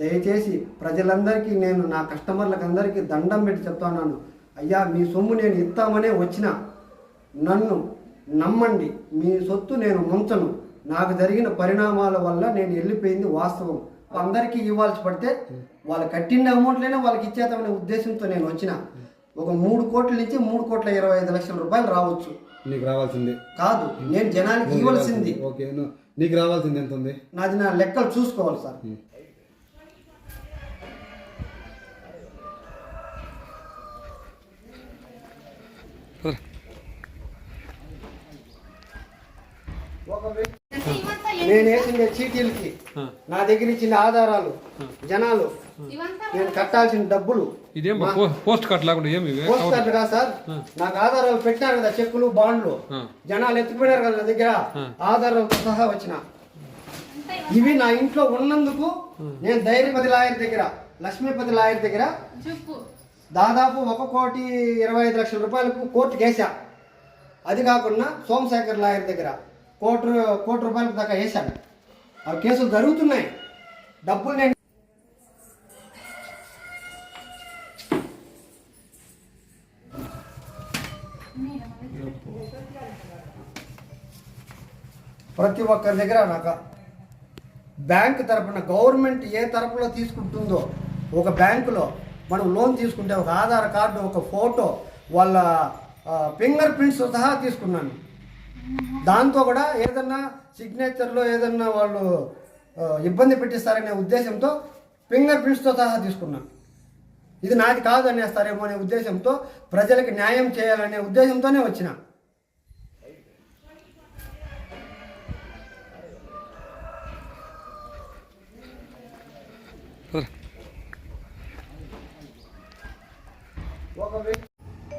దయచేసి ప్రజలందరికీ నేను నా కస్టమర్లకు అందరికీ దండం పెట్టి చెప్తున్నాను, అయ్యా మీ సొమ్ము నేను ఇస్తామనే వచ్చిన, నన్ను నమ్మండి, మీ సొత్తు నేను ముంచను. నాకు జరిగిన పరిణామాల వల్ల నేను వెళ్ళిపోయింది వాస్తవం. అందరికీ ఇవ్వాల్సి పడితే వాళ్ళు కట్టిన అమౌంట్లోనే వాళ్ళకి ఇచ్చేద్దామనే ఉద్దేశంతో నేను వచ్చిన. ఒక 3 కోట్ల నుంచి 3,25,00,000 రూపాయలు రావచ్చు. నీకు రావాల్సింది కాదు, నేను జనానికి ఇవ్వాల్సింది. ఓకే, నీకు రావాల్సింది ఎంత ఉంది? నాది నా లెక్కలు చూసుకోవాలి సార్. నేను వేసిన చీటీలకి నా దగ్గర ఇచ్చిన ఆధారాలు, జనాలు నేను కట్టాల్సిన డబ్బులు, పోస్ట్ కార్డు లాగా పోస్ట్ కార్డు కాదు సార్, నాకు ఆధారాలు పెట్టినారు కదా, చెక్కులు బాండ్లు, జనాలు ఎత్తుకుపోయినారు కదా నా దగ్గర, ఆధారాలతో సహా వచ్చిన. ఇవి నా ఇంట్లో ఉన్నందుకు నేను ధైర్యపతి లాయర్ దగ్గర, లక్ష్మీపతి లాయర్ దగ్గర దాదాపు 1,25,00,000 రూపాయలకు కోర్టుకు వేసా. అది కాకుండా సోమశేఖర్ లాయర్ దగ్గర కోటి రూపాయలకు దాకా వేశాను. ఆ కేసులు జరుగుతున్నాయి. డబ్బులు నేను ప్రతి ఒక్కరి దగ్గర నాకు బ్యాంక్ తరపున గవర్నమెంట్ ఏ తరపులో తీసుకుంటుందో, ఒక బ్యాంకులో మనం లోన్ తీసుకుంటే ఒక ఆధార్ కార్డు, ఒక ఫోటో, వాళ్ళ ఫింగర్ ప్రింట్స్ సహా తీసుకున్నాను. దాంతో కూడా ఏదన్నా సిగ్నేచర్లో ఏదన్నా వాళ్ళు ఇబ్బంది పెట్టిస్తారనే ఉద్దేశంతో ఫింగర్ ప్రింట్స్తో సహా తీసుకున్నాను. ఇది నాది కాదు అనేస్తారేమో అనే ఉద్దేశంతో, ప్రజలకు న్యాయం చేయాలనే ఉద్దేశంతోనే వచ్చిన.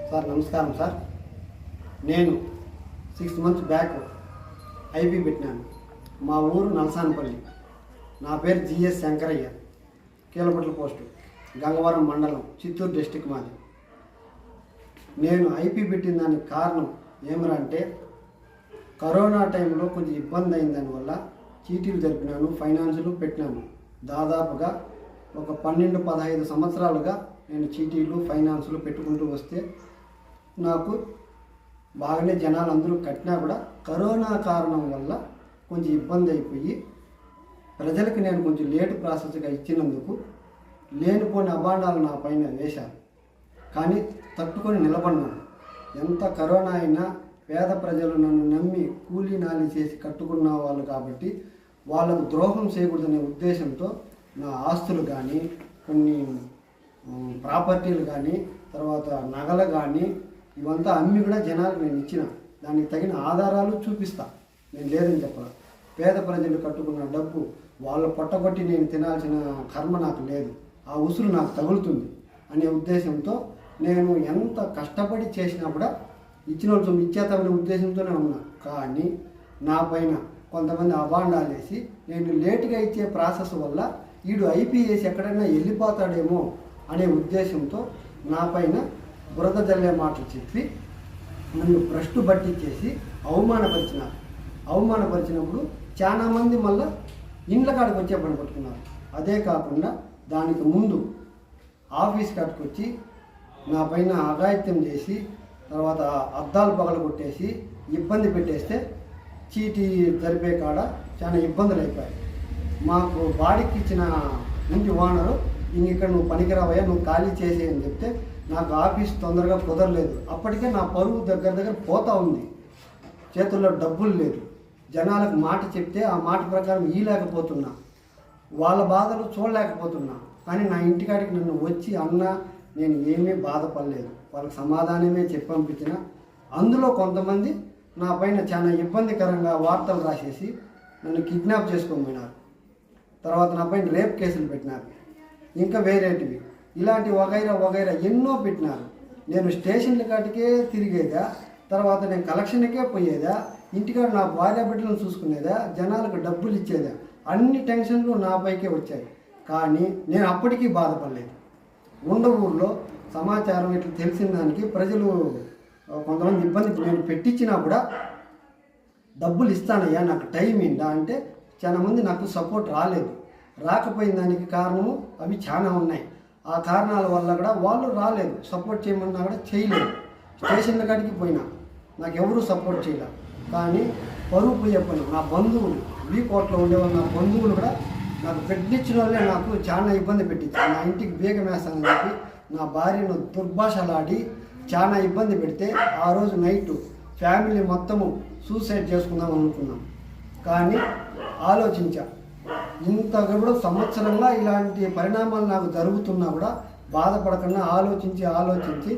సార్ నమస్కారం సార్. నేను 6 మంత్స్ బ్యాక్ ఐపీ పెట్టినాను. మా ఊరు నల్సానపల్లి. నా పేరు జిఎస్ శంకరయ్య, కీలపట్ల పోస్టు, గంగవరం మండలం, చిత్తూరు డిస్టిక్ మాది. నేను ఐపీ పెట్టిన దానికి కారణం ఏమరంటే, కరోనా టైంలో కొంచెం ఇబ్బంది అయిన దానివల్ల చీటీలు జరిపినాను, ఫైనాన్సులు పెట్టినాను. దాదాపుగా ఒక 12-15 సంవత్సరాలుగా నేను చీటీలు ఫైనాన్సులు పెట్టుకుంటూ వస్తే నాకు బాగానే జనాలు అందరూ కట్టినా కూడా కరోనా కారణం వల్ల కొంచెం ఇబ్బంది అయిపోయి ప్రజలకు నేను కొంచెం లేటు ప్రాసెస్గా ఇచ్చినందుకు లేనిపోని అభాండాలు నా పైన వేశాను. కానీ తట్టుకొని నిలబడినాను. ఎంత కరోనా అయినా పేద ప్రజలు నన్ను నమ్మి కూలీ నాలి చేసి కట్టుకున్న వాళ్ళు కాబట్టి వాళ్ళకు ద్రోహం చేయకూడదనే ఉద్దేశంతో నా ఆస్తులు కానీ, కొన్ని ప్రాపర్టీలు కానీ, తర్వాత నగలు కానీ ఇవంతా అమ్మి కూడా జనాలకు నేను ఇచ్చిన. దానికి తగిన ఆధారాలు చూపిస్తా, నేను లేదని చెప్పాలి. పేద ప్రజలు కట్టుకున్న డబ్బు వాళ్ళు పొట్టగొట్టి నేను తినాల్సిన కర్మ నాకు లేదు, ఆ ఉసురు నాకు తగులుతుంది అనే ఉద్దేశంతో నేను ఎంత కష్టపడి చేసినా కూడా ఇచ్చిన వాళ్ళు ఇచ్చేతామనే ఉద్దేశంతోనే ఉన్నా. కానీ నా పైన కొంతమంది అభాండాలేసి నేను లేటుగా ఇచ్చే ప్రాసెస్ వల్ల వీడు ఐపీఎస్ ఎక్కడైనా వెళ్ళిపోతాడేమో అనే ఉద్దేశంతో నా పైన బురద జల్లే మాటలు చెప్పి నన్ను భ్రష్టు పట్టించేసి అవమానపరిచినారు. అవమానపరిచినప్పుడు చాలామంది మళ్ళీ ఇండ్ల కాడికి వచ్చే పని పట్టుకున్నారు. అదే కాకుండా దానికి ముందు ఆఫీస్ కాడికి నా పైన అఘాయిత్యం చేసి, తర్వాత అద్దాలు పగలగొట్టేసి ఇబ్బంది పెట్టేస్తే చీటీ జరిపే కాడ చాలా ఇబ్బందులు అయిపోయాయి. మాకు బాడీకి ఇచ్చిన ఇంటి ఓనరు ఇక్కడ నువ్వు పనికిరావయ్యా, నువ్వు ఖాళీ చేసేయని చెప్తే నాకు ఆఫీస్ తొందరగా కుదరలేదు. అప్పటికే నా పరువు దగ్గర పోతా ఉంది. చేతుల్లో డబ్బులు లేదు. జనాలకు మాట చెప్తే ఆ మాట ప్రకారం ఇయ్యలేకపోతున్నా, వాళ్ళ బాధలు చూడలేకపోతున్నా. కానీ నా ఇంటికాడికి నన్ను వచ్చి అన్నా నేను ఏమీ బాధపడలేదు, వాళ్ళకి సమాధానమే చెప్పి పంపించిన. అందులో కొంతమంది నా పైన చాలా ఇబ్బందికరంగా వార్తలు రాసేసి నన్ను కిడ్నాప్ చేసుకోమన్నారు. తర్వాత నా పైన రేప్ కేసులు పెట్టినారు, ఇంకా వేరేటివి ఇలాంటి వగైరా ఎన్నో పెట్టినారు. నేను స్టేషన్ల కాటికే తిరిగేదా, తర్వాత నేను కలెక్షన్కే పోయేదా, ఇంటికాడ నా భార్య బిడ్డలను చూసుకునేదా, జనాలకు డబ్బులు ఇచ్చేదా, అన్ని టెన్షన్లు నా పైకే వచ్చాయి. కానీ నేను అప్పటికీ బాధపడలేదు. ఊర్లో సమాచారం ఇట్లా తెలిసిన దానికి ప్రజలు కొంతమంది ఇబ్బంది నేను పెట్టించినా కూడా డబ్బులు ఇస్తానయ్యా నాకు టైం ఏంటా అంటే చాలామంది నాకు సపోర్ట్ రాలేదు. రాకపోయిన దానికి కారణము అవి చాలా ఉన్నాయి. ఆ కారణాల వల్ల కూడా వాళ్ళు రాలేదు, సపోర్ట్ చేయమన్నా కూడా చేయలేదు. స్టేషన్ల కాడికి పోయినా నాకు ఎవరూ సపోర్ట్ చేయలేదు. కానీ పరువు పోయే పని నా బంధువులు వీకోట్లో ఉండేవాళ్ళు, నా బంధువులు కూడా నాకు పెట్టించిన వాళ్ళే నాకు చాలా ఇబ్బంది పెట్టించారు. నా ఇంటికి బీగం వేస్తానని చెప్పి నా భార్యను దుర్భాషలాడి చాలా ఇబ్బంది పెడితే ఆ రోజు నైటు ఫ్యామిలీ మొత్తము సూసైడ్ చేసుకుందాం అనుకున్నాం. కానీ ఆలోచించా, ఇంత కూడా సంవత్సరంగా ఇలాంటి పరిణామాలు నాకు జరుగుతున్నా కూడా బాధపడకుండా ఆలోచించి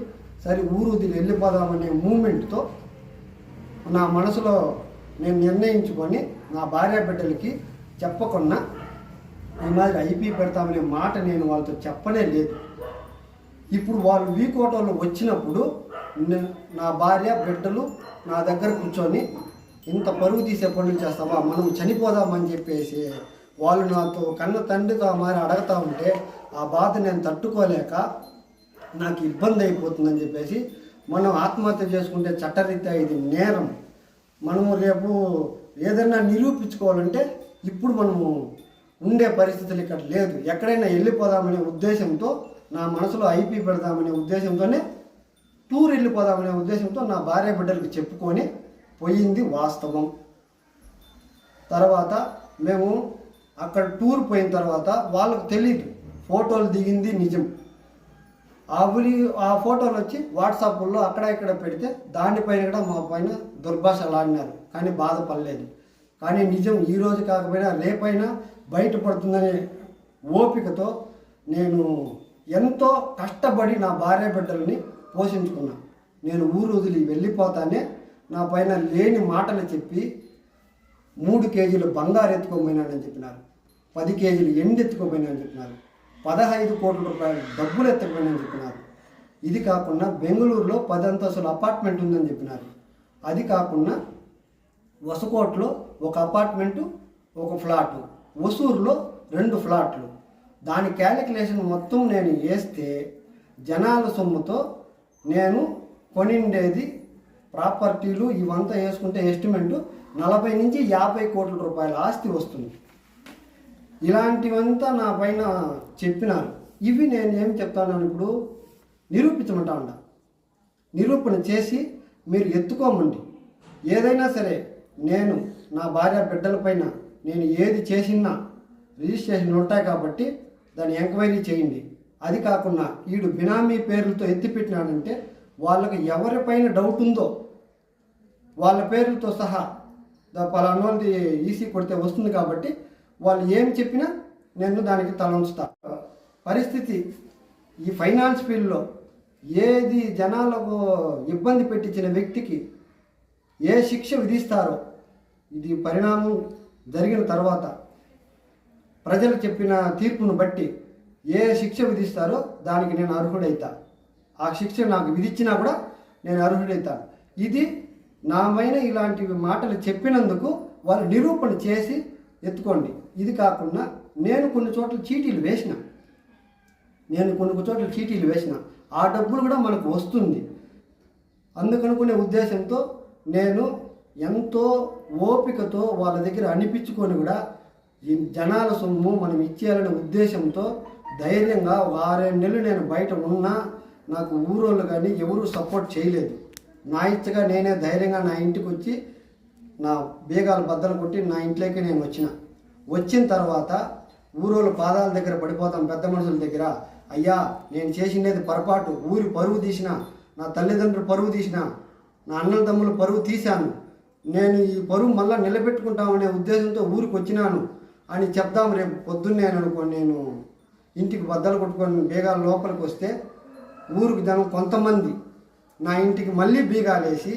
సరే ఊరు వదిలి వెళ్ళిపోదామనే మూమెంట్తో నా మనసులో నేను నిర్ణయించుకొని నా భార్య బిడ్డలకి చెప్పకుండా ఈ మాదిరి ఐపీ పెడతామనే మాట నేను వాళ్ళతో చెప్పనే లేదు. ఇప్పుడు వాళ్ళు వీకోటోళ్ళు వచ్చినప్పుడు నా భార్య బిడ్డలు నా దగ్గర కూర్చొని ఇంత పరుగు తీసే పనులు చేస్తావా, మనం చనిపోదామని చెప్పేసి వాళ్ళు నాతో కన్న తండ్రితో మారి అడగతా ఉంటే ఆ బాధ నేను తట్టుకోలేక నాకు ఇబ్బంది అయిపోతుందని చెప్పేసి మనం ఆత్మహత్య చేసుకుంటే చట్టరీత్యా ఇది నేరం. మనము రేపు ఏదైనా నిరూపించుకోవాలంటే ఇప్పుడు మనము ఉండే పరిస్థితులు ఇక్కడ లేదు. ఎక్కడైనా వెళ్ళిపోదామనే ఉద్దేశంతో నా మనసులో ఐపీ పెడదామనే ఉద్దేశంతోనే టూర్ వెళ్ళిపోదామనే ఉద్దేశంతో నా భార్య బిడ్డలకు చెప్పుకొని పోయింది వాస్తవం. తర్వాత మేము అక్కడ టూర్ పోయిన తర్వాత వాళ్ళకు తెలియదు ఫోటోలు దిగింది నిజం. ఆ ఫోటోలు వచ్చి వాట్సాప్లో అక్కడ ఇక్కడ పెడితే దానిపైన కూడా మా పైన దుర్భాషలు ఆడినారు. కానీ బాధపడలేదు. కానీ నిజం ఈరోజు కాకపోయినా రేపైనా బయటపడుతుందనే ఓపికతో నేను ఎంతో కష్టపడి నా భార్య బిడ్డలని పోషించుకున్నా. నేను ఊరు వదిలి వెళ్ళిపోతానే నా పైన లేని మాటలు చెప్పి 3 కేజీలు బంగారు ఎత్తుకోపోయినాడని చెప్పినారు, 10 కేజీలు ఎండు ఎత్తుకోపోయినాడని చెప్పినారు, 15 కోట్ల రూపాయలు డబ్బులు ఎత్తకపోయినని చెప్పినారు. ఇది కాకుండా బెంగళూరులో 10 అంతస్తుల అపార్ట్మెంట్ ఉందని చెప్పినారు. అది కాకుండా వసకోట్లో ఒక అపార్ట్మెంటు, ఒక ఫ్లాటు, ఒసూరులో 2 ఫ్లాట్లు. దాని క్యాలిక్యులేషన్ మొత్తం నేను వేస్తే జనాల సొమ్ముతో నేను కొనిండేది ప్రాపర్టీలు ఇవంతా వేసుకుంటే ఎస్టిమేట్ 40 నుంచి 50 కోట్ల రూపాయల ఆస్తి వస్తుంది. ఇలాంటివంతా నా పైన చెప్పినారు. ఇవి నేను ఏం చెప్తాను ఇప్పుడు నిరూపించమంటా ఉండ. నిరూపణ చేసి మీరు ఎత్తుకోమండి. ఏదైనా సరే నేను నా భార్య బిడ్డల పైన నేను ఏది చేసినా రిజిస్ట్రేషన్ ఉంటాయి కాబట్టి దాన్ని ఎంక్వైరీ చేయండి. అది కాకుండా వీడు బినామీ పేర్లతో ఎత్తిపెట్టినాడంటే వాళ్ళకి ఎవరిపైన డౌట్ ఉందో వాళ్ళ పేర్లతో సహా పలానోళ్ళది ఈసీ కొడితే వస్తుంది కాబట్టి వాళ్ళు ఏం చెప్పినా నేను దానికి తల ఉంచుతా. పరిస్థితి ఈ ఫైనాన్స్ ఫీల్డ్లో ఏది జనాలకు ఇబ్బంది పెట్టించిన వ్యక్తికి ఏ శిక్ష విధిస్తారో ఇది పరిణామం జరిగిన తర్వాత ప్రజలు చెప్పిన తీర్పును బట్టి ఏ శిక్ష విధిస్తారో దానికి నేను అర్హుడైతా. ఆ శిక్ష నాకు విధించినా కూడా నేను అర్హుడైతాను. ఇది నా పైన ఇలాంటివి మాటలు చెప్పినందుకు వాళ్ళు నిరూపణ చేసి ఎత్తుకోండి. ఇది కాకుండా నేను కొన్ని చోట్ల చీటీలు వేసిన ఆ డబ్బులు కూడా మనకు వస్తుంది. అందుకనుకునే ఉద్దేశంతో నేను ఎంతో ఓపికతో వాళ్ళ దగ్గర అనిపించుకొని కూడా ఈ జనాల సొమ్ము మనం ఇచ్చేయాలనే ఉద్దేశంతో ధైర్యంగా 6-7 నెలలు నేను బయట ఉన్నా నాకు ఊరోళ్ళు కానీ ఎవరూ సపోర్ట్ చేయలేదు. నా ఇచ్చగా నేనే ధైర్యంగా నా ఇంటికి వచ్చి నా బీగాలు బద్దలు కొట్టి నా ఇంట్లోకి నేను వచ్చిన తర్వాత ఊరోళ్ళ పాదాల దగ్గర పడిపోతాం, పెద్ద మనుషుల దగ్గర, అయ్యా నేను చేసినది పొరపాటు, ఊరి పరువు తీసిన, నా తల్లిదండ్రులు పరువు తీసిన, నా అన్నల తమ్ములు పరువు తీశాను, నేను ఈ పరువు మళ్ళీ నిలబెట్టుకుంటామనే ఉద్దేశంతో ఊరికి వచ్చినాను అని చెప్దాం రేపు పొద్దున్నే అనుకోని నేను ఇంటికి బద్దలు కొట్టుకొని బీగాల లోపలికి వస్తే ఊరికి జనం కొంతమంది నా ఇంటికి మళ్ళీ బీగాలేసి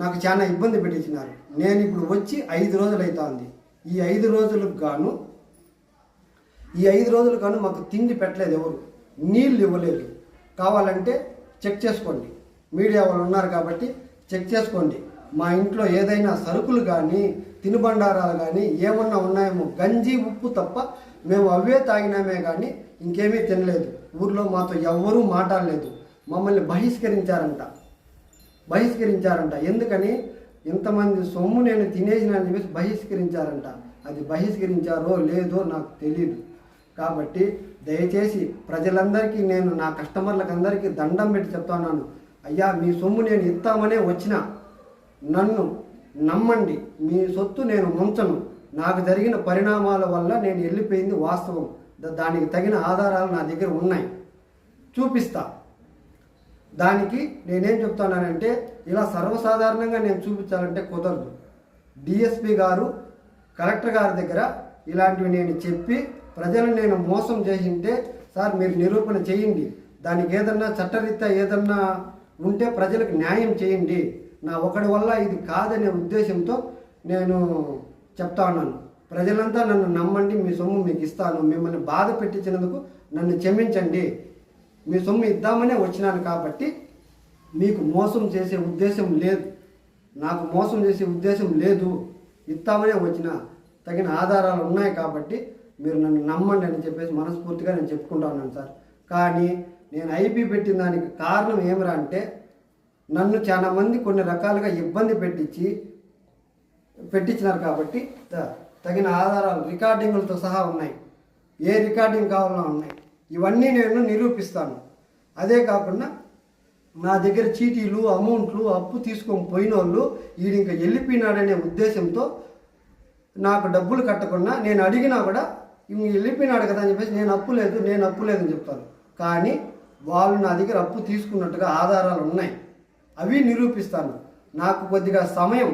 నాకు చాలా ఇబ్బంది పెట్టించినారు. నేను ఇప్పుడు వచ్చి 5 రోజులు అవుతుంది. ఈ 5 రోజులకు గాను మాకు తిండి పెట్టలేదు, ఎవరు నీళ్ళు ఇవ్వలేదు. కావాలంటే చెక్ చేసుకోండి, మీడియా వాళ్ళు ఉన్నారు కాబట్టి చెక్ చేసుకోండి. మా ఇంట్లో ఏదైనా సరుకులు కానీ తినుబండారాలు కానీ ఏమన్నా ఉన్నాయేమో, గంజి ఉప్పు తప్ప మేము అవే తాగినామే కానీ ఇంకేమీ తినలేదు. ఊర్లో మాతో ఎవ్వరూ మాట్లాడలేదు. మమ్మల్ని బహిష్కరించారంట. ఎందుకని ఇంతమంది సొమ్ము నేను తినేసిన అని చెప్పేసి బహిష్కరించారంట. అది బహిష్కరించారో లేదో నాకు తెలియదు. కాబట్టి దయచేసి ప్రజలందరికీ నేను నా కస్టమర్లకు అందరికీ దండం పెట్టి చెప్తున్నాను, అయ్యా మీ సొమ్ము నేను ఇస్తామనే వచ్చిన, నన్ను నమ్మండి, మీ సొత్తు నేను ముంచను. నాకు జరిగిన పరిణామాల వల్ల నేను వెళ్ళిపోయింది వాస్తవం. దానికి తగిన ఆధారాలు నా దగ్గర ఉన్నాయి, చూపిస్తా. దానికి నేనేం చెప్తున్నానంటే, ఇలా సర్వసాధారణంగా నేను చూపించాలంటే కుదరదు. డిఎస్పి గారు, కలెక్టర్ గారి దగ్గర ఇలాంటివి నేను చెప్పి ప్రజలను నేను మోసం చేసింటే, సార్ మీరు నిరూపణ చేయండి, దానికి ఏదన్నా చట్టరీత్యా ఏదన్నా ఉంటే ప్రజలకు న్యాయం చేయండి, నా ఒకడి వల్ల ఇది కాదనే ఉద్దేశంతో నేను చెప్తా ఉన్నాను. ప్రజలంతా నన్ను నమ్మండి, మీ సొమ్ము మీకు ఇస్తాను, మిమ్మల్ని బాధ పెట్టించినందుకు నన్ను క్షమించండి, మీ సొమ్ము ఇద్దామనే వచ్చినాను. కాబట్టి మీకు మోసం చేసే ఉద్దేశం లేదు, నాకు మోసం చేసే ఉద్దేశం లేదు, ఇస్తామనే వచ్చిన, తగిన ఆధారాలు ఉన్నాయి కాబట్టి మీరు నన్ను నమ్మండి అని చెప్పేసి మనస్ఫూర్తిగా నేను చెప్పుకుంటా ఉన్నాను సార్. కానీ నేను ఐపీ పెట్టిన దానికి కారణం ఏమిరా అంటే, నన్ను చాలా మంది కొన్ని రకాలుగా ఇబ్బంది పెట్టించినారు కాబట్టి తగిన ఆధారాలు రికార్డింగులతో సహా ఉన్నాయి, ఏ రికార్డింగ్ కావాలన్నా ఉన్నాయి, ఇవన్నీ నేను నిరూపిస్తాను. అదే కాకుండా నా దగ్గర చీటీలు, అమౌంట్లు అప్పు తీసుకొని పోయిన వాళ్ళు వీడు ఇంకా వెళ్ళిపోయినాడనే ఉద్దేశంతో నాకు డబ్బులు కట్టకుండా, నేను అడిగినా కూడా ఇంక వెళ్ళిపోయినాడు కదా అని చెప్పేసి నేను అప్పు లేదని చెప్తాను. కానీ వాళ్ళు నా దగ్గర అప్పు తీసుకున్నట్టుగా ఆధారాలు ఉన్నాయి, అవి నిరూపిస్తాను. నాకు కొద్దిగా సమయం,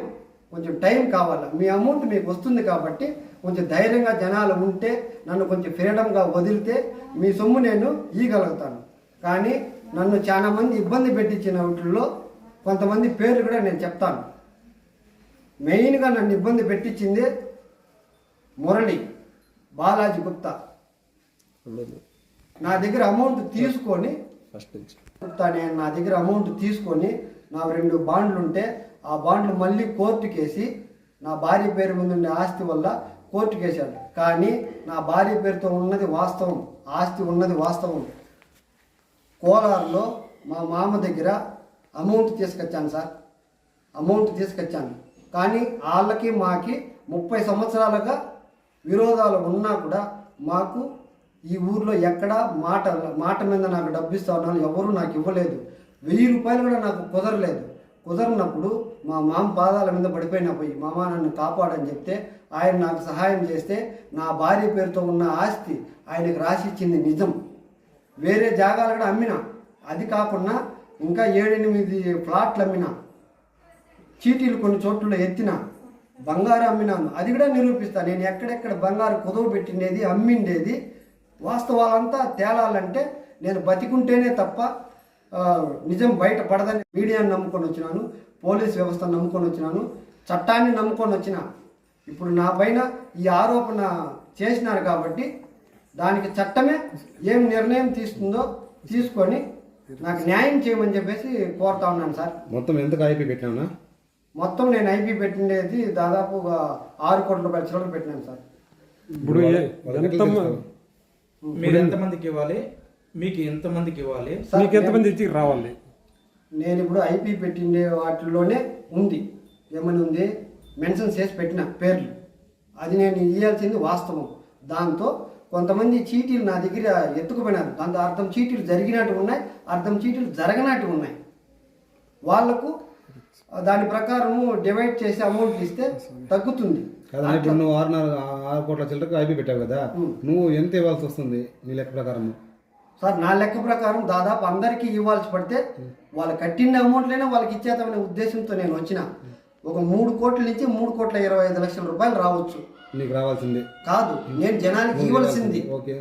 కొంచెం టైం కావాలా, మీ అమౌంట్ మీకు వస్తుంది కాబట్టి కొంచెం ధైర్యంగా జనాలు ఉంటే, నన్ను కొంచెం ఫ్రీడంగా వదిలితే మీ సొమ్ము నేను ఇవ్వగలుగుతాను. కానీ నన్ను చాలా మంది ఇబ్బంది పెట్టించిన వాటిల్లో కొంతమంది పేర్లు కూడా నేను చెప్తాను. మెయిన్గా నన్ను ఇబ్బంది పెట్టించింది మురళి, బాలాజీ గుప్తా. నా దగ్గర అమౌంట్ తీసుకొని నేను నా దగ్గర అమౌంట్ తీసుకొని నా 2 బాండ్లు ఉంటే ఆ బాండ్లు మళ్ళీ కోర్టుకేసి నా భార్య పేరు మీద ఉండే ఆస్తి వల్ల కోర్టుకేసాడు. కానీ నా భార్య పేరుతో ఉన్నది వాస్తవం, ఆస్తి ఉన్నది వాస్తవం. కోలార్లో మా మామ దగ్గర అమౌంట్ తీసుకొచ్చాను సార్, అమౌంట్ తీసుకొచ్చాను. కానీ వాళ్ళకి మాకి 30 సంవత్సరాలుగా విరోధాలు ఉన్నా కూడా మాకు ఈ ఊర్లో ఎక్కడ మాట మీద నాకు డబ్బు ఇస్తా ఉన్నాను, ఎవరు నాకు ఇవ్వలేదు. 1000 రూపాయలు కూడా నాకు కుదరనప్పుడు మా మామ పాదాల మీద పడిపోయినా పోయి, మామ నన్ను కాపాడని చెప్తే ఆయన నాకు సహాయం చేస్తే నా భార్య పేరుతో ఉన్న ఆస్తి ఆయనకు రాసిచ్చింది నిజం. వేరే జాగాలు కూడా అమ్మినా, అది కాకుండా ఇంకా 7-8 ప్లాట్లు అమ్మినా, చీటీలు కొన్ని చోట్ల ఎత్తిన, బంగారు అమ్మినాను, అది కూడా నిరూపిస్తాను. నేను ఎక్కడెక్కడ బంగారు కుదవ పెట్టిండేది, అమ్మిండేది, వాస్తవాలంతా తేలాలంటే నేను బతికుంటేనే తప్ప నిజం బయట పడదని మీడియాని నమ్ముకొని వచ్చినాను, పోలీస్ వ్యవస్థను నమ్ముకొని వచ్చినాను, చట్టాన్ని నమ్ముకొని వచ్చిన. ఇప్పుడు నా పైన ఈ ఆరోపణ చేసినారు కాబట్టి దానికి చట్టమే ఏం నిర్ణయం తీసుకుందో తీసుకొని నాకు న్యాయం చేయమని చెప్పేసి కోరుతా ఉన్నాను సార్. మొత్తం ఎంత ఐపీ పెట్టినా? మొత్తం నేను ఐపీ పెట్టిండేది దాదాపు 6 కోట్ల రూపాయల చిల్లర పెట్టినాను సార్. ఇప్పుడు మీరు ఎంతమందికి ఇవ్వాలి, మీకు ఎంతమందికి ఇవ్వాలి, మీకు ఎంతమంది ఇచ్చి రావాలి? నేను ఇప్పుడు ఐపీ పెట్టిండే వాటిలోనే ఉంది, ఏమని ఉంది మెన్షన్ చేసి పెట్టిన పేర్లు, అది నేను ఇవ్వాల్సింది వాస్తవం. దాంతో కొంతమంది చీటీలు నా దగ్గర ఎత్తుకుపోయినారు, దాంతో అర్థం చీటీలు జరిగినట్టు ఉన్నాయి, అర్థం చీటీలు జరగనట్టు ఉన్నాయి. వాళ్లకు దాని ప్రకారము డివైడ్ చేసి అమౌంట్ ఇస్తే తగ్గుతుంది. ఇప్పుడు నువ్వు 6 కోట్ల చిల్లరకు ఐపీ పెట్టావు కదా, నువ్వు ఎంత ఇవ్వాల్సి వస్తుంది నీ లెక్క ప్రకారం? సార్ నా లెక్క ప్రకారం దాదాపు అందరికీ ఇవ్వాల్సి పడితే వాళ్ళు కట్టిన అమౌంట్లైనా వాళ్ళకి ఇచ్చేద్దామనే ఉద్దేశంతో నేను వచ్చిన. ఒక 3 కోట్ల నుంచి 3,25 లక్షల రూపాయలు రావచ్చు. నీకు రావాల్సింది కాదు, నేను జనానికి ఇవ్వాల్సింది. ఓకే,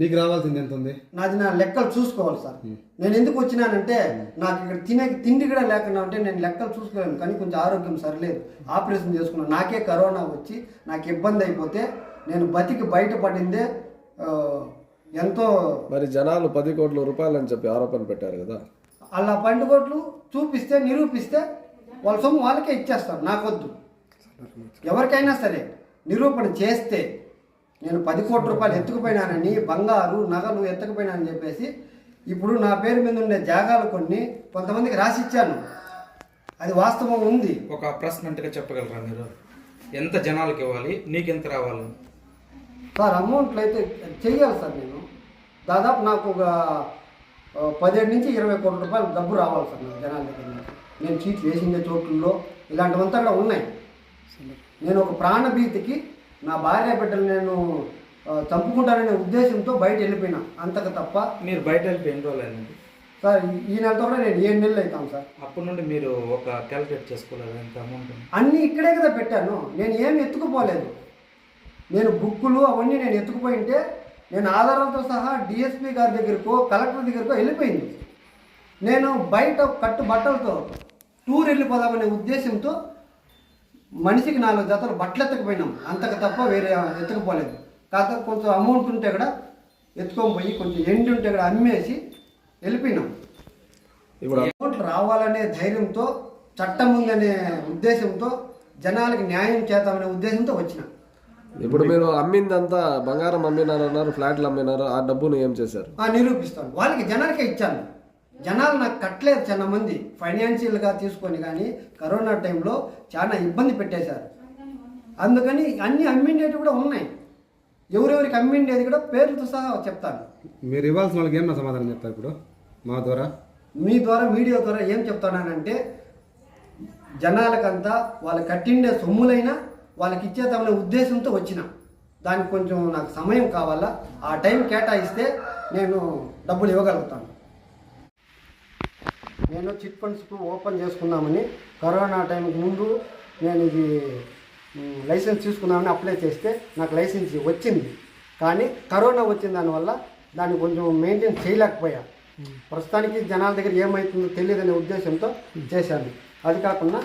నీకు రావాల్సింది ఎంత ఉంది? నాది నా లెక్కలు చూసుకోవాలి సార్. నేను ఎందుకు వచ్చినానంటే నాకు ఇక్కడ తిండి కూడా లేకుండా ఉంటే నేను లెక్కలు చూసుకోలేను. కానీ కొంచెం ఆరోగ్యం సరిలేదు, ఆపరేషన్ చేసుకున్నాను. నాకే కరోనా వచ్చి నాకు ఇబ్బంది అయిపోతే నేను బతికి బయటపడిందే ఎంతో. మరి జనాలు 10 కోట్ల రూపాయలు అని చెప్పి ఆరోపణ పెట్టారు కదా, అలా 12 కోట్లు చూపిస్తే నిరూపిస్తే వాళ్ళ సొమ్ము వాళ్ళకే ఇచ్చేస్తాను, నాకొద్దు. ఎవరికైనా సరే నిరూపణ చేస్తే నేను 10 కోట్ల రూపాయలు ఎత్తుకుపోయినానని, బంగారు నగలు ఎత్తుకుపోయినానని చెప్పేసి ఇప్పుడు నా పేరు మీద ఉండే జాగాలు కొన్ని కొంతమందికి రాసిచ్చాను, అది వాస్తవం ఉంది. ఒక ప్రెస్ మెంట్గా చెప్పగలరా మీరు? ఎంత జనాలకు ఇవ్వాలి, నీకెంత రావాలి? సార్ అమౌంట్లు అయితే చెయ్యాలి సార్. నేను దాదాపు నాకు ఒక 17 నుంచి 20 కోట్ల రూపాయలు డబ్బు రావాలి సార్ నాకు జనాల దగ్గర నుంచి. నేను చీట్లు వేసిందే చోట్లలో ఇలాంటివంతా కూడా ఉన్నాయి. నేను ఒక ప్రాణభీతికి నా భార్య బిడ్డలు నేను చంపుకుంటాననే ఉద్దేశంతో బయట వెళ్ళిపోయినా, అంతకు తప్ప. మీరు బయట వెళ్ళి ఎన్ని రోజులు అయింది సార్ ఈ నెలతో కూడా నేను 7 నెలలు అవుతాం సార్. అప్పటి నుండి మీరు ఒక క్యాలిక్యులేట్ చేసుకోలేదు ఎంత అమౌంట్? అన్నీ ఇక్కడే కదా పెట్టాను, నేను ఏమి ఎత్తుకుపోలేదు. నేను బుక్కులు అవన్నీ నేను ఎత్తుకుపోయింటే నేను ఆధారాలతో సహా డిఎస్పీ గారి దగ్గరకో కలెక్టర్ దగ్గరకో వెళ్ళిపోయింది. నేను బయట కట్టు బట్టలతో టూర్ వెళ్ళిపోదామనే ఉద్దేశంతో మనిషికి 4 జతలు బట్టలు ఎత్తుకుపోయినాం, అంతకు తప్ప వేరే ఎత్తుకుపోలేదు. కాకపోతే కొంచెం అమౌంట్ ఉంటే కూడా ఎత్తుకొని పోయి కొంచెం ఎండి ఉంటే కూడా అమ్మేసి వెళ్ళిపోయినాం. ఇప్పుడు అమౌంట్లు రావాలనే ధైర్యంతో, చట్టం ఉందనే ఉద్దేశంతో, జనాలకి న్యాయం చేద్దామనే ఉద్దేశంతో వచ్చిన. ఇప్పుడు మీరు అమ్మిందంతా బంగారం అమ్మినారన్నారు, ఫ్లాట్లు అమ్మినారు, ఆ డబ్బును ఏం చేశారు? నిరూపిస్తాను. వాళ్ళకి జనాలకే ఇచ్చాను. జనాలు నాకు కట్టలేదు. చాలా మంది ఫైనాన్షియల్గా తీసుకొని కానీ కరోనా టైంలో చాలా ఇబ్బంది పెట్టేశారు. అందుకని అన్ని అమ్మిండేవి కూడా ఉన్నాయి. ఎవరెవరికి అమ్మిండేది కూడా పేర్లతో సహా చెప్తాను. మీరు ఇవ్వాల్సిన వాళ్ళకి ఏమన్నా సమాధానం చెప్తారు ఇప్పుడు మా ద్వారా, మీ ద్వారా, మీడియా ద్వారా ఏం చెప్తానంటే, జనాలకంతా వాళ్ళు కట్టిండే సొమ్ములైనా వాళ్ళకి ఇచ్చేద్దామనే ఉద్దేశంతో వచ్చిన. దానికి కొంచెం నాకు సమయం కావాలా, ఆ టైం కేటాయిస్తే నేను డబ్బులు ఇవ్వగలుగుతాను. నేను చిట్ ఫండ్స్ ఓపెన్ చేసుకుందామని కరోనా టైంకి ముందు నేను ఇది లైసెన్స్ తీసుకుందామని అప్లై చేస్తే నాకు లైసెన్స్ వచ్చింది. కానీ కరోనా వచ్చిన దానివల్ల దాన్ని కొంచెం మెయింటైన్ చేయలేకపోయా. ప్రస్తుతానికి జనాల దగ్గర ఏమవుతుందో తెలియదనే ఉద్దేశంతో చేశాను. అది కాకుండా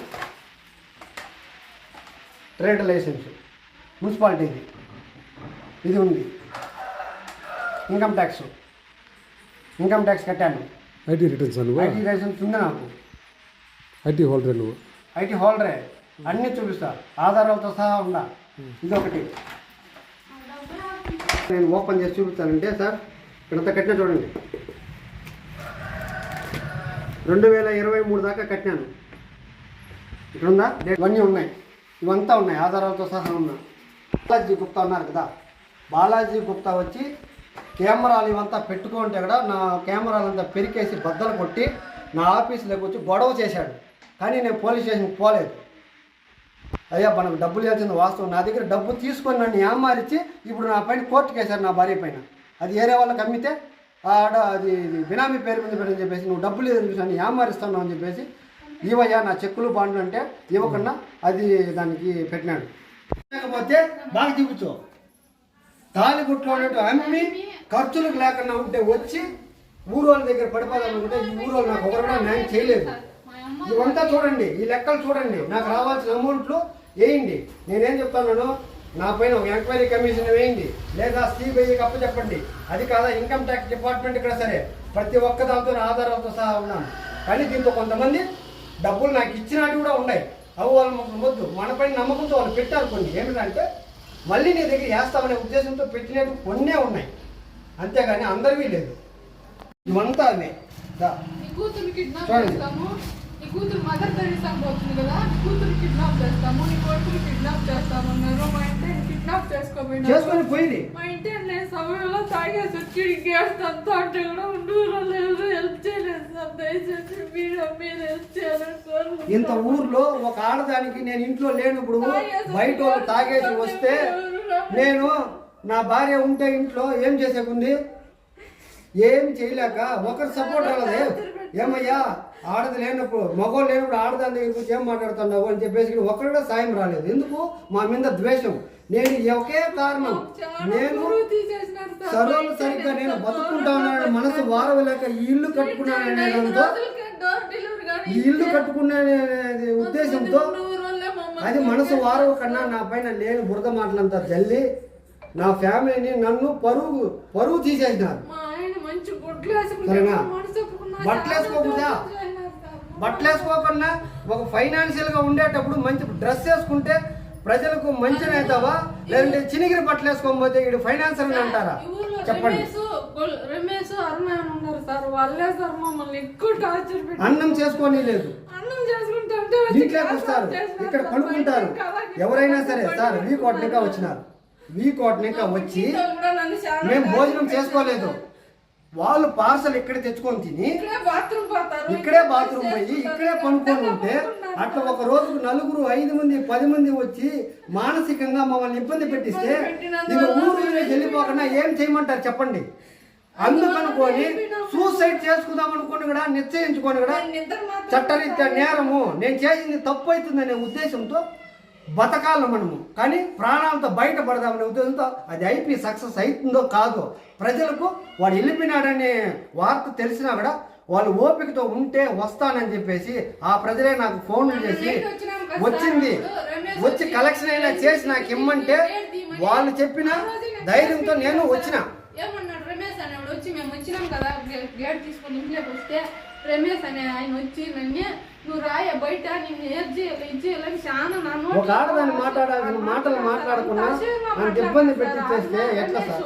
ట్రేడ్ లైసెన్స్, మున్సిపాలిటీది ఇది ఉంది, ఇన్కమ్ ట్యాక్స్ కట్టాను. ఐటీ రిటర్న్స్ ఐటీ లైసెన్స్ ఉంది నాకు. ఐటీ హోల్డర్ నువ్వు? ఐటీ హోల్డరే, అన్నీ చూపిస్తా, ఆధారాలతో సహా ఉందా. ఇదొకటి నేను ఓపెన్ చేసి చూపిస్తానంటే, సార్ ఇక్కడంతా కట్టినా చూడండి, 2023 దాకా కట్టినాను. ఇక్కడ ఉందా, ఇవన్నీ ఉన్నాయి, ఇవంతా ఉన్నాయి, ఆధారాలతో సహా ఉన్నా. బాలాజీ గుప్తా ఉన్నారు కదా, బాలాజీ గుప్తా వచ్చి కెమెరాలు ఇవంతా పెట్టుకుంటే కూడా నా కెమెరాలంతా పెరికేసి బద్దలు కొట్టి నా ఆఫీసులోకి వచ్చి గొడవ చేశాడు. కానీ నేను పోలీస్ స్టేషన్కి పోలేదు. అయ్యా మనకు డబ్బులు ఇవ్వాల్సింది వాస్తవం, నా దగ్గర డబ్బు తీసుకొని నన్ను ఏమారిచ్చి ఇప్పుడు నా పైన కోర్టుకు వేశారు, నా భార్య పైన. అది వేరే వాళ్ళకి అమ్మితే ఆడ అది బినామీ పేరు మీద పెట్టని చెప్పేసి, నువ్వు డబ్బులు నన్ను ఏమారిస్తున్నావు అని చెప్పేసి, ఇవయ్యా నా చెక్కులు బాండ్లు అంటే ఇవ్వకుండా అది దానికి పెట్టినాడు. లేకపోతే బాగా చూపించు, తాలిగుట్లో అమ్మి ఖర్చులకు లేకుండా ఉంటే వచ్చి ఊరు వాళ్ళ దగ్గర పడిపోదామనుకుంటే ఈ ఊరు వాళ్ళు నాకు ఒకరు న్యాయం చేయలేదు. ఇవంతా చూడండి, ఈ లెక్కలు చూడండి, నాకు రావాల్సిన అమౌంట్లు వేయండి. నేనేం చెప్తాను, నా పైన ఒక ఎంక్వైరీ కమిషన్ వేయండి, లేదా సిబిఐకి అప్పచెప్పండి. అది కాదా ఇన్కమ్ ట్యాక్స్ డిపార్ట్మెంట్ ఇక్కడ సరే ప్రతి ఒక్క దాంతో ఆధారాలతో సహా ఉన్నాను. కానీ దీంతో కొంతమంది డబ్బులు నాకు ఇచ్చినట్టు కూడా ఉన్నాయి. అవి వాళ్ళు వద్దు, మన పైన నమ్మకంతో వాళ్ళు పెట్టారు కొన్ని. ఏమిటంటే మళ్ళీ నీ దగ్గర వేస్తామనే ఉద్దేశంతో పెట్టినట్టు కొన్నే ఉన్నాయి, అంతేగాని అందరివి లేదు. ఇవంతా అవే. కూతురు కిడ్నాప్ చేస్తాము, నీ కూతురు మదర్ తెరీసా పోతుంది కదా, నీ కూతురు కిడ్నాప్ చేస్తాము, నీ కొడుకుని కిడ్నాప్ చేస్తామన్నారు. మా ఇంటి కిడ్నాప్ చేసుకొని పోయింది. మా ఇంటి నేను సమయంలో తాగేసి వచ్చి గ్యాస్ అంతా అంటే కూడా ఊళ్ళో హెల్ప్ చేయలేదు సార్. దయచేసి మీరు హెల్ప్ చేయాలని సార్. ఇంత ఊర్లో ఒక ఆడదానికి నేను ఇంట్లో లేనప్పుడు బయట వాళ్ళు తాగేసి వస్తే నేను నా భార్య ఉంటే ఇంట్లో ఏం చేసేకుంది, ఏం చేయలేక ఒకరు సపోర్ట్ రాలేదు. ఏమయ్యా ఆడది లేనప్పుడు, మగవాళ్ళు లేనప్పుడు ఆడదాని దగ్గర గురించి ఏం మాట్లాడుతున్నావు అని చెప్పేసి ఒకరు కూడా సాయం రాలేదు. ఎందుకు? మా మీద ద్వేషం. నేను ఒకే కారణం, నేను సరోలు సరిగ్గా నేను బతుకుంటా ఉన్నాను, మనసు వారవలేక ఈ ఇల్లు కట్టుకున్నాననే ఈ ఇల్లు కట్టుకునే ఉద్దేశంతో అది మనసు వారవ కన్నా నా పైన లేని బురద మాటలంతా జల్లి నా ఫ్యామిలీని నన్ను పరువు తీసేసినారు. సరేనా? బట్టలు వేసుకోకుండా ఒక ఫైనాన్షియల్గా ఉండేటప్పుడు మంచి డ్రెస్ వేసుకుంటే ప్రజలకు మంచిగా అవుతావా, లేదంటే చినిగిరి బట్టలు వేసుకోకపోతే ఇటు ఫైనాన్షియల్ అంటారా? చెప్పండి. అన్నం చేసుకొని లేదు, అన్నం చేసుకుంటే ఇంట్లోకి వస్తారు, ఇక్కడ పడుకుంటారు. ఎవరైనా సరే సార్ వీ కోటనికా వచ్చినారు, వీ కోటనికా వచ్చి మేము భోజనం చేసుకోలేదు, వాళ్ళు పార్సల్ ఇక్కడ తెచ్చుకొని తిని ఇక్కడే బాత్రూమ్ పోయి ఇక్కడే పనుకొని ఉంటే అట్లా ఒక రోజుకు 4, 5 మంది 10 మంది వచ్చి మానసికంగా మమ్మల్ని ఇబ్బంది పెట్టిస్తే ఇక ఊరు వెళ్ళిపోకుండా ఏం చేయమంటారు చెప్పండి. అందుకనుకొని సూసైడ్ చేసుకుందాం అనుకుని కూడా నిశ్చయించుకొని కూడా చట్టరీత్యా నేరము, నేను చేసింది తప్పు అవుతుందనే ఉద్దేశంతో బతకాలి మనము, కానీ ప్రాణాలతో బయటపడదామనే ఉద్దేశంతో అది ఐపీ సక్సెస్ అవుతుందో కాదో ప్రజలకు వాడు వెళ్ళిపోయినాడనే వార్త తెలిసినా కూడా వాళ్ళు ఓపికతో ఉంటే వస్తానని చెప్పేసి ఆ ప్రజలే నాకు ఫోన్లు చేసి వచ్చింది వచ్చి కలెక్షన్ అయినా చేసి నాకు ఇమ్మంటే వాళ్ళు చెప్పిన ధైర్యంతో నేను వచ్చిన. ఏమన్నాడు రమేష్ అనేవాడు వచ్చి, మేము వచ్చినాం కదా గేట్ తీసుకొని ఇంట్లోకి వస్తే రమేష్ అనే ఆయన వచ్చి నన్ను నువ్వు రాయ బయట నేను ఇచ్చేయాలని చాలా నన్ను ఒక ఆడదాన్ని మాట్లాడాలని మాటలు మాట్లాడకుండా మనకి ఇబ్బంది పెట్టించేస్తే ఎట్లా సార్?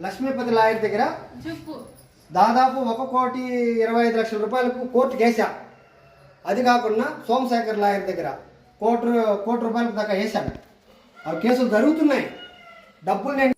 లక్ష్మీపతి లాయర్ దగ్గర చెప్పు దాదాపు 1,25,00,000 రూపాయలకు కోర్టు కేసా. అది కాకుండా సోమశేఖర్ లాయర్ దగ్గర కోటి రూపాయలకు దాకా వేశాను. ఆ కేసులు జరుగుతున్నాయి. డబ్బులు నేను